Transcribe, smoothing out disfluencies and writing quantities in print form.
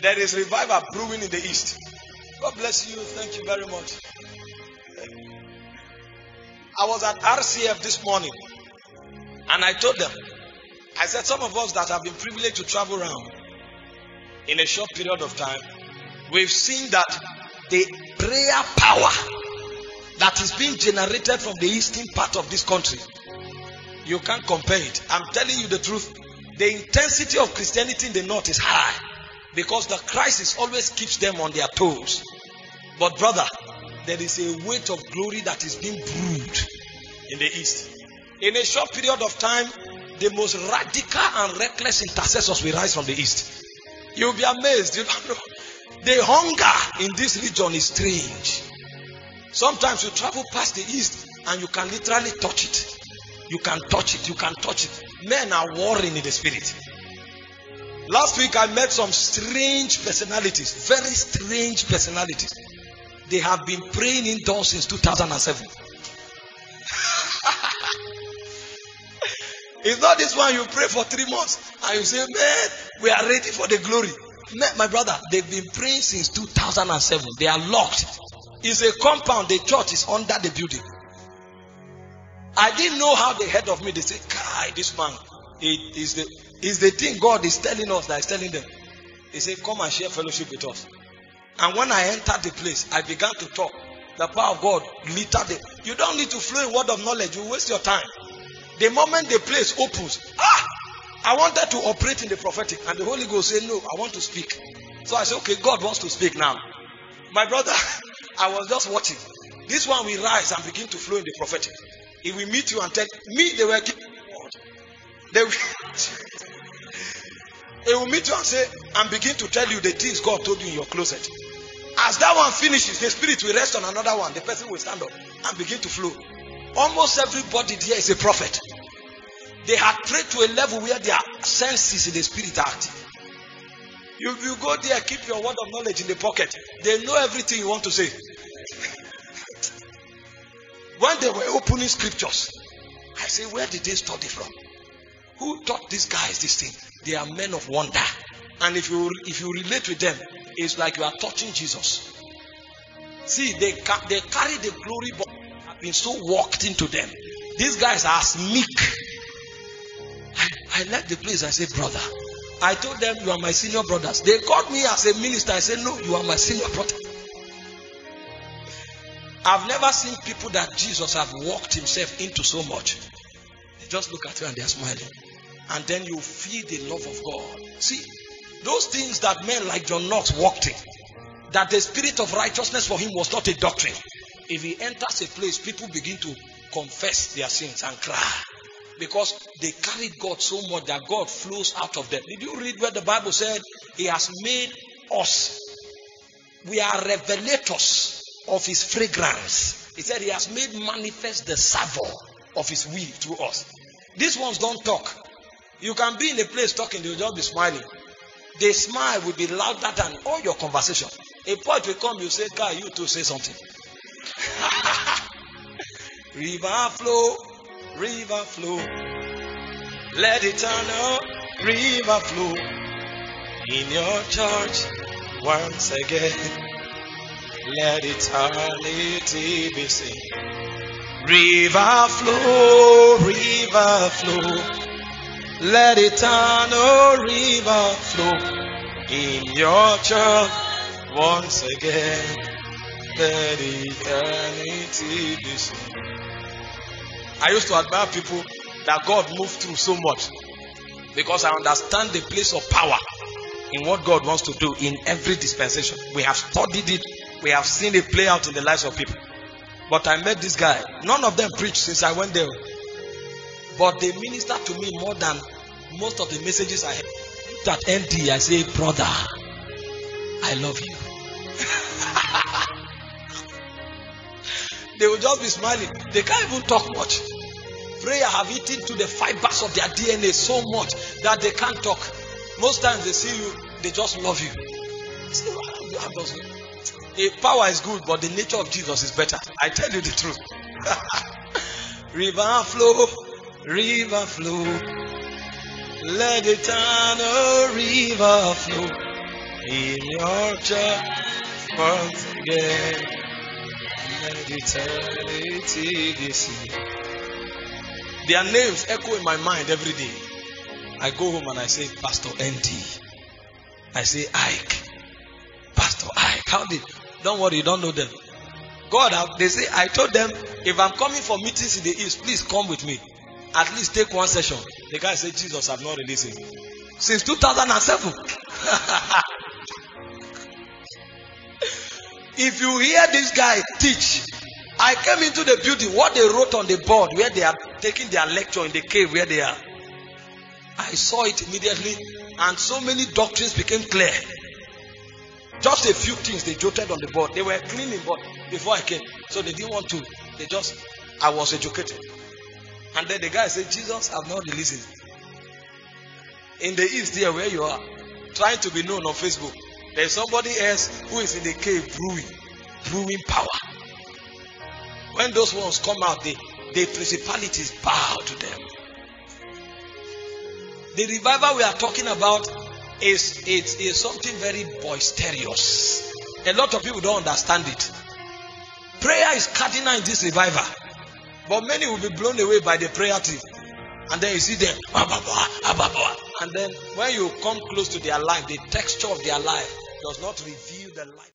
There is revival brewing in the east. God bless you. Thank you very much. I was at RCF this morning and I told them, I said, some of us that have been privileged to travel around in a short period of time, we've seen that the prayer power that is being generated from the eastern part of this country, you can't compare it. I'm telling you the truth. The intensity of Christianity in the north is high because the crisis always keeps them on their toes. But brother, there is a weight of glory that is being brewed in the east. In a short period of time, the most radical and reckless intercessors will rise from the east. You'll be amazed. You don't know. The hunger in this region is strange. Sometimes you travel past the east and you can literally touch it. You can touch it. You can touch it. Men are warring in the spirit. Last week I met some strange personalities. Very strange personalities. They have been praying indoors since 2007. It's not this one you pray for 3 months and you say, man, we are ready for the glory. Man, my brother, they've been praying since 2007. They are locked. It's a compound. The church is under the building. I didn't know how they heard of me. They say, Kai, this man, it is the thing God is telling us that is telling them. They say, come and share fellowship with us. And when I entered the place, I began to talk. The power of God littered it. You don't need to flow in word of knowledge. You waste your time. The moment the place opens, I wanted to operate in the prophetic. And the Holy Ghost said, no, I want to speak. So I said, okay, God wants to speak now. My brother, I was just watching. This one will rise and begin to flow in the prophetic. He will meet you and tell me they were keeping the word. He will meet you and say, and begin to tell you the things God told you in your closet. As that one finishes, the spirit will rest on another one. The person will stand up and begin to flow. Almost everybody there is a prophet. They had prayed to a level where their senses in the spirit are active. You go there, keep your word of knowledge in the pocket. They know everything you want to say. When they were opening scriptures, I say, where did they study from? Who taught these guys this thing? They are men of wonder. And if you relate with them, it's like you are touching Jesus. See, they carry the glory, but have been so walked into them. These guys are as meek. I left the place. I said, brother, I told them you are my senior brothers. They called me as a minister. I said, no, you are my senior brother. I've never seen people that Jesus have walked himself into so much. They just look at you and they are smiling. And then you feel the love of God. See, those things that men like John Knox walked in, that the spirit of righteousness for him was not a doctrine. If he enters a place, people begin to confess their sins and cry. Because they carried God so much that God flows out of them. Did you read where the Bible said he has made us? We are revelators of his fragrance. He said he has made manifest the savour of his will to us. These ones don't talk. You can be in a place talking, they'll just be smiling. The smile will be louder than all your conversation. A point will come, you say, God, you too say something. River flow, river flow. Let it turn up, river flow. In your church, once again. Let eternity be seen. River flow, river flow. Let eternal river flow in your church once again. Let eternity be seen. I used to admire people that God moved through so much because I understand the place of power in what God wants to do in every dispensation. We have studied it. We have seen it play out in the lives of people. But I met this guy. None of them preached since I went there. But they ministered to me more than most of the messages I had. At ND, I say, brother, I love you. They will just be smiling. They can't even talk much. Prayer have eaten to the fibers of their DNA so much that they can't talk. Most times they see you, they just love you. See, power is good, but the nature of Jesus is better. I tell you the truth. River flow, river flow. Let eternal river flow in your church once again. Let eternity be seen. Their names echo in my mind every day. I go home and I say, Pastor NT. I say, Ike. Pastor Ike. How did? Don't worry, you don't know them. God, they say, I told them, if I'm coming for meetings in the East, please come with me. At least take one session. The guy said, Jesus have not released him. Since 2007. If you hear this guy teach, I came into the building, what they wrote on the board where they are taking their lecture in the cave where they are. I saw it immediately and so many doctrines became clear. Just a few things they jotted on the board. They were cleaning but before I came. So they didn't want to. I was educated. And then the guy said, Jesus have not released it. In the East here where you are, trying to be known on Facebook, there's somebody else who is in the cave brewing power. When those ones come out, the principalities bow to them. The revival we are talking about is something very boisterous. A lot of people don't understand it. Prayer is cardinal in this revival. But many will be blown away by the prayer team. And then you see them. And then when you come close to their life, the texture of their life does not reveal the life.